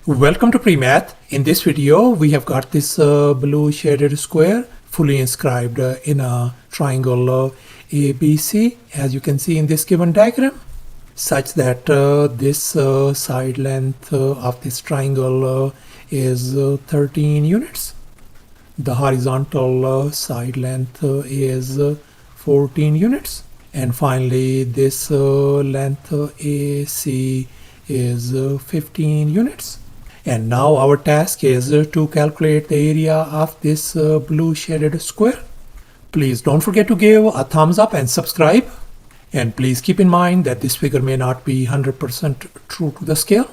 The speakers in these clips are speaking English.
Welcome to PreMath. In this video, we have got this blue shaded square fully inscribed in a triangle ABC, as you can see in this given diagram, such that this side length of this triangle is 13 units. The horizontal side length is 14 units. And finally, this length AC is 15 units. And now our task is to calculate the area of this blue shaded square. Please don't forget to give a thumbs up and subscribe. And please keep in mind that this figure may not be 100% true to the scale.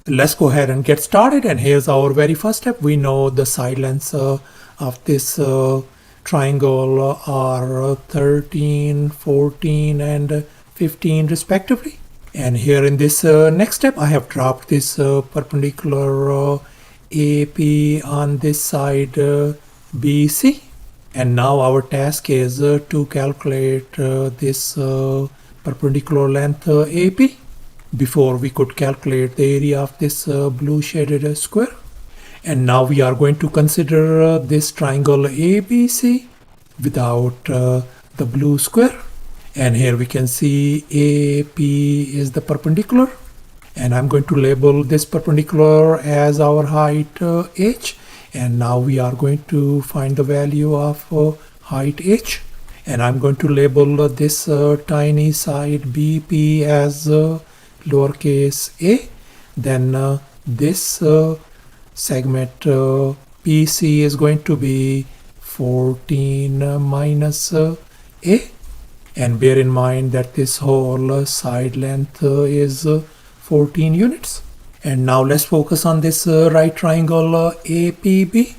Let's go ahead and get started. And here's our very first step. We know the side lengths of this triangle are 13, 14, and 15 respectively. And here in this next step, I have dropped this perpendicular AP on this side BC. And now our task is to calculate this perpendicular length AP before we could calculate the area of this blue shaded square. And now we are going to consider this triangle ABC without the blue square. And here we can see AP is the perpendicular, and I'm going to label this perpendicular as our height h. And now we are going to find the value of height h, and I'm going to label this tiny side BP as lowercase a. Then this segment PC is going to be 14 minus a. And bear in mind that this whole side length is 14 units. And now let's focus on this right triangle APB.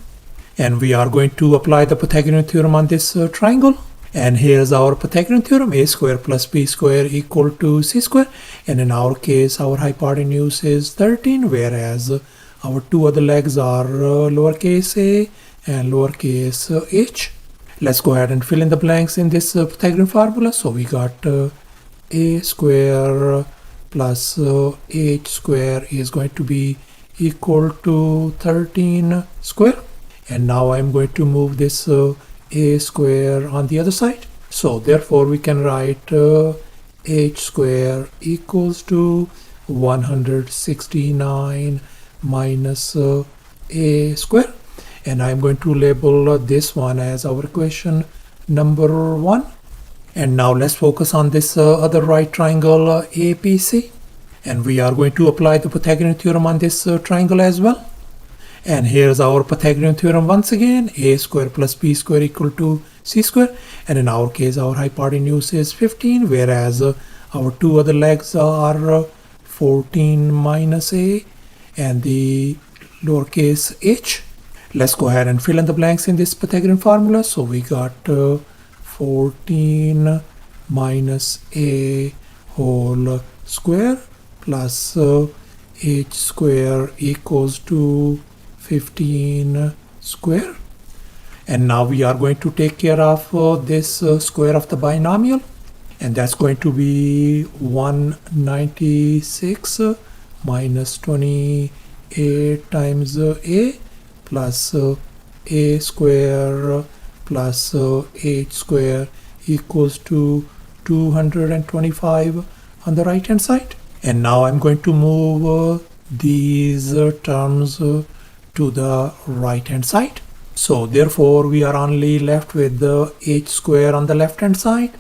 And we are going to apply the Pythagorean theorem on this triangle. And here's our Pythagorean theorem: a square plus b square equal to c square. And in our case, our hypotenuse is 13, whereas our two other legs are lowercase a and lowercase h. Let's go ahead and fill in the blanks in this Pythagorean formula. So we got a square plus h square is going to be equal to 13 square. And now I'm going to move this a square on the other side. So therefore we can write h square equals to 169 minus a square. And I'm going to label this one as our equation number 1. And now let's focus on this other right triangle APC. And we are going to apply the Pythagorean theorem on this triangle as well. And here's our Pythagorean theorem once again: a square plus b square equal to c square. And in our case, our hypotenuse is 15, whereas our two other legs are 14 minus a and the lowercase h. Let's go ahead and fill in the blanks in this Pythagorean formula. So we got 14 minus a whole square plus h square equals to 15 square. And now we are going to take care of this square of the binomial. And that's going to be 196 minus 28 times a plus a square plus h square equals to 225 on the right hand side. And now I'm going to move these terms to the right hand side. So therefore we are only left with the h square on the left hand side,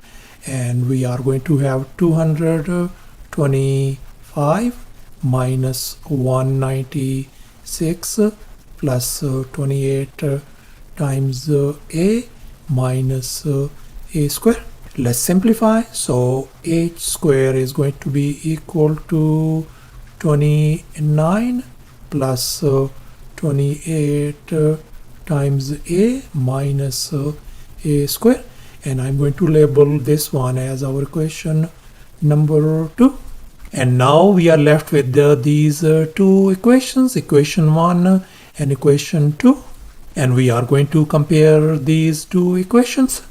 and we are going to have 225 minus 196 plus 28 times a minus a square. Let's simplify. So h square is going to be equal to 29 plus 28 times a minus a square. And I'm going to label this one as our equation number 2. And now we are left with these two equations, equation 1 and equation 2. And we are going to compare these two equations.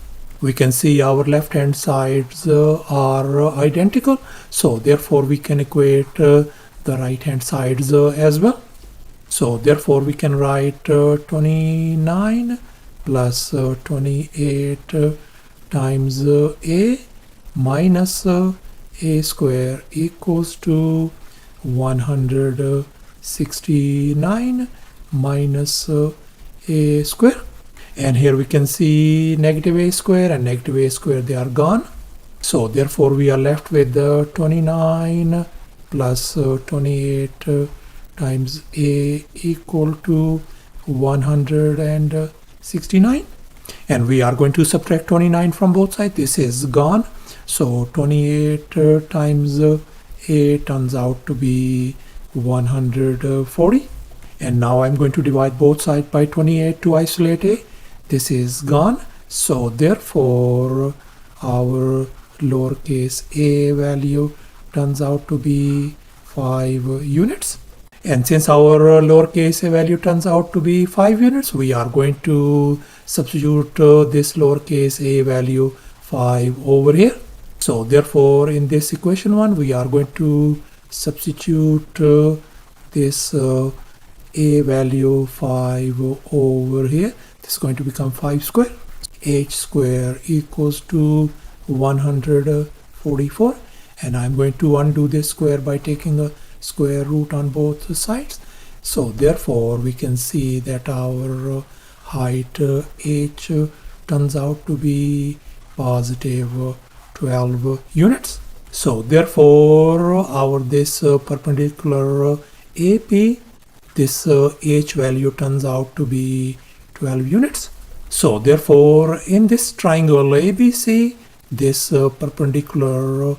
We can see our left hand sides are identical, so therefore we can equate the right hand sides as well. So therefore we can write 29 plus 28 times a minus a square equals to 169 minus a square. And here we can see negative a square and negative a square, they are gone. So therefore we are left with 29 plus 28 times a equal to 169. And we are going to subtract 29 from both sides. This is gone. So 28 times a turns out to be 140. And now I'm going to divide both sides by 28 to isolate a. This is gone. So therefore our lowercase a value turns out to be 5 units. And since our lowercase a value turns out to be 5 units, we are going to substitute this lowercase a value 5 over here. So therefore in this equation 1 we are going to substitute this a value 5 over here. This is going to become 5 square. H square equals to 144. And I'm going to undo this square by taking a square root on both sides. So therefore we can see that our height h turns out to be positive 12 units. So therefore our this perpendicular AP, this h value turns out to be 12 units. So therefore in this triangle ABC, this perpendicular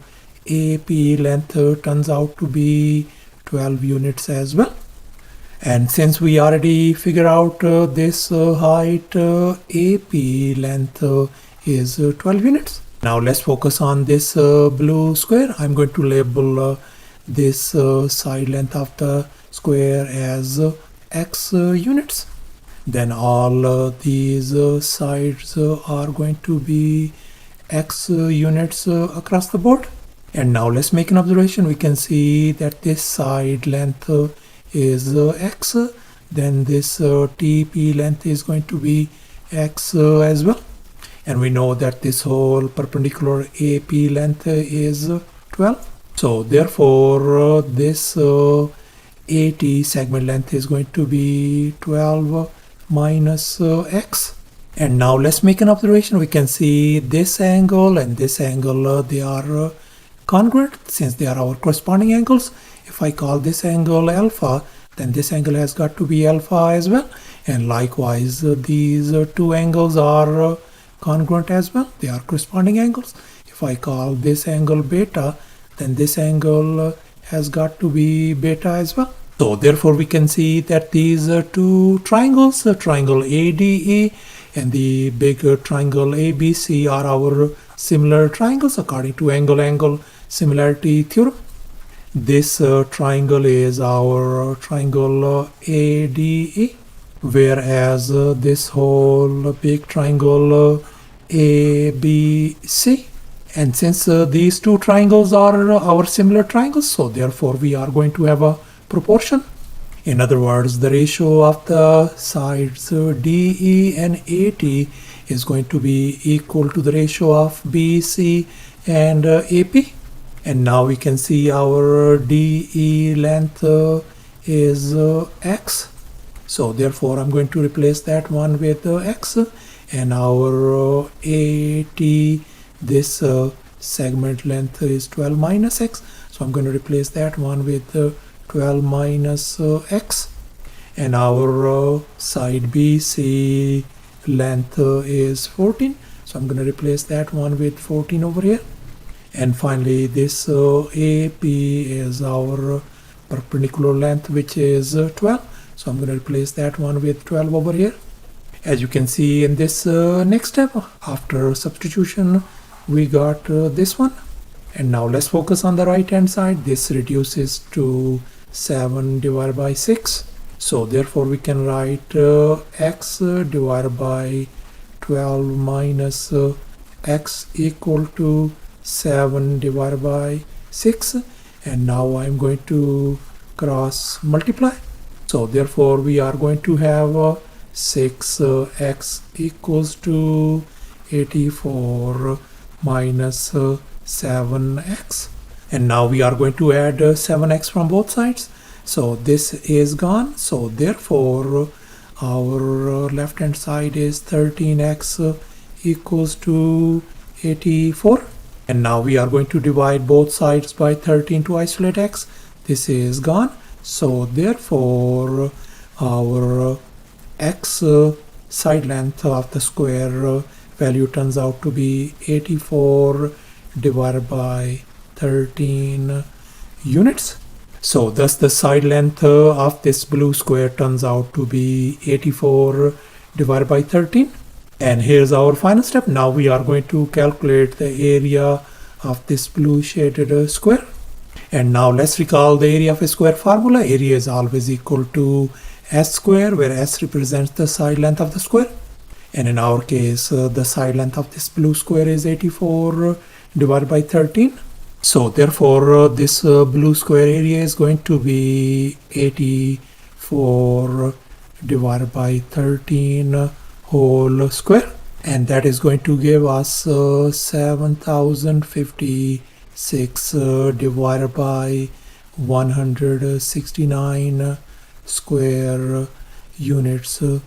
AP length turns out to be 12 units as well. And since we already figured out this height AP length is 12 units. Now let's focus on this blue square. I'm going to label this side length of the square as x units. Then all these sides are going to be x units across the board. And now let's make an observation. We can see that this side length is x, then this TP length is going to be x as well. And we know that this whole perpendicular AP length is 12. So therefore this AT segment length is going to be 12 minus x. And now let's make an observation. We can see this angle and this angle, they are congruent since they are our corresponding angles. If I call this angle alpha, then this angle has got to be alpha as well. And likewise, these two angles are congruent as well. They are corresponding angles. If I call this angle beta, then this angle has got to be beta as well. So therefore we can see that these two triangles, the triangle ADE and the big triangle ABC, are our similar triangles according to angle-angle similarity theorem. This triangle is our triangle ADE, whereas this whole big triangle ABC. And since these two triangles are our similar triangles, so therefore we are going to have a proportion. In other words, the ratio of the sides DE and AT is going to be equal to the ratio of BC and AP. And now we can see our DE length is x. So therefore I'm going to replace that one with x. And our AT, this segment length is 12 minus x. So I'm going to replace that one with 12 minus x. And our side BC length is 14. So I'm going to replace that one with 14 over here. And finally this AP is our perpendicular length, which is 12. So I'm going to replace that one with 12 over here. As you can see in this next step, after substitution, we got this one. And now let's focus on the right hand side. This reduces to 7 divided by 6. So therefore we can write x divided by 12 minus x equal to 7 divided by 6. And now I'm going to cross multiply. So therefore we are going to have 6x equals to 84 minus 7x. And now we are going to add 7x from both sides. So this is gone. So therefore our left hand side is 13x equals to 84. And now we are going to divide both sides by 13 to isolate x. This is gone. So therefore our x side length of the square value turns out to be 84 divided by 13 units. So thus the side length of this blue square turns out to be 84 divided by 13. And here's our final step. Now we are going to calculate the area of this blue shaded square. And now let's recall the area of a square formula. Area is always equal to s square, where s represents the side length of the square. And in our case, the side length of this blue square is 84 divided by 13. So therefore, this blue square area is going to be 84 divided by 13 whole square. And that is going to give us 7056 divided by 169 square units, the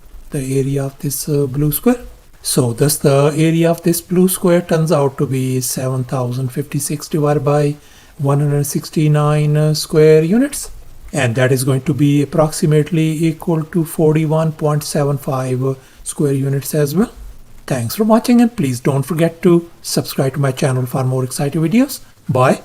area of this blue square. So thus the area of this blue square turns out to be 7056 divided by 169 square units. And that is going to be approximately equal to 41.75 square units as well. Thanks for watching, and please don't forget to subscribe to my channel for more exciting videos. Bye.